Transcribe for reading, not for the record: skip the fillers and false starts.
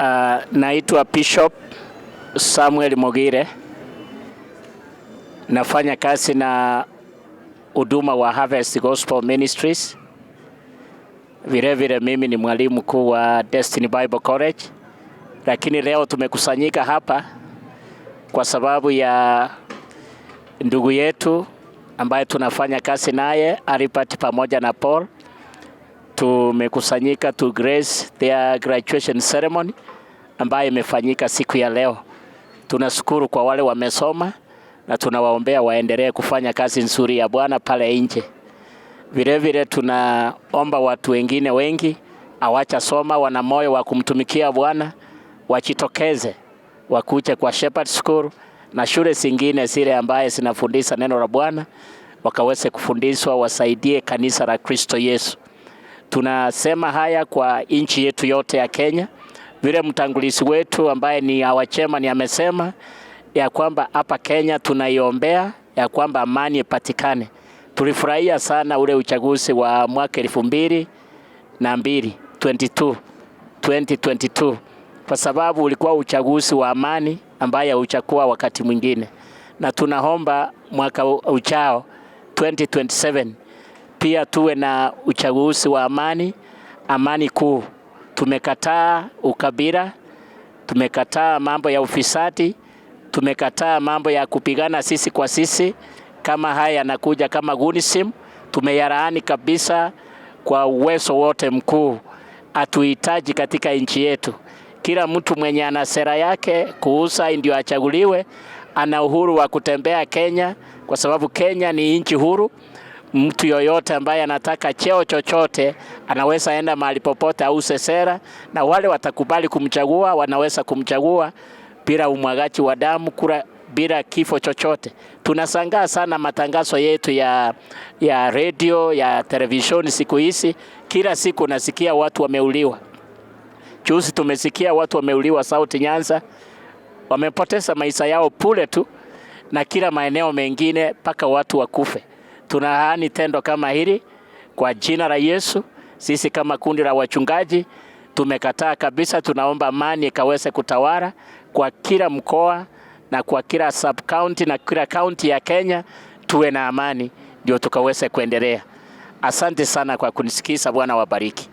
Naitwa Bishop Samuel Mogire. Nafanya kazi na huduma wa Harvest Gospel Ministries. Vile mimi ni mwalimu mkuu wa Destiny Bible College. Lakini leo tumekusanyika hapa kwa sababu ya ndugu yetu ambaye tunafanya kazi naye Albert pamoja na Paul. Tumekusanyika to grace their graduation ceremony ambayo imefanyika siku ya leo. Tunashukuru kwa wale wamesoma na tunawaombea waendelee kufanya kazi nzuri ya Bwana pale nje. Vile tunaomba watu wengine wengi awacha soma, wana moyo wa kumtumikia Bwana, wachitokeze wakuje kwa Shepherd School na shule zingine zile ambaye zinafundisha neno la Bwana, wakaweze kufundishwa, wasaidie kanisa la Kristo Yesu. Tunasema haya kwa nchi yetu yote ya Kenya. Vile mtangulizi wetu ambaye ni awachema ni amesema ya kwamba hapa Kenya tunaiombea ya kwamba amani ipatikane. Tulifurahia sana ule uchaguzi wa mwaka 2022 kwa sababu ulikuwa uchaguzi wa amani ambaye uchakuwa wakati mwingine, na tunaomba mwaka ujao 2027 pia tuwe na uchaguzi wa amani kuu. Tumekataa ukabila, tumekataa mambo ya ufisadi, tumekataa mambo ya kupigana sisi kwa sisi kama haya yanakuja kama gunisim. Tumeyalaani kabisa kwa uwezo wote mkuu. Hatuhitaji katika nchi yetu. Kila mtu mwenye ana sera yake kuhusa ndio achaguliwe. Ana uhuru wa kutembea Kenya kwa sababu Kenya ni nchi huru. Mtu yoyote ambaye anataka cheo chochote anaweza enda mahali popote au sera, na wale watakubali kumchagua wanaweza kumchagua bila umwagaji wa damu, bila kifo chochote. Tunashangaa sana matangazo yetu ya radio, ya televisheni siku hizi. Kila siku nasikia watu wameuliwa. Juzi tumesikia watu wameuliwa South Nyanza, wamepoteza maisha yao pule tu, na kila maeneo mengine paka watu wakufe. Tunalaani tendo kama hili kwa jina la Yesu. Sisi kama kundi la wachungaji tumekataa kabisa. Tunaomba amani ikaweze kutawala kwa kila mkoa na kwa kila sub county na kila county ya Kenya. Tuwe na amani ndio tukaweze kuendelea. Asante sana kwa kunisikiza. Bwana wabariki.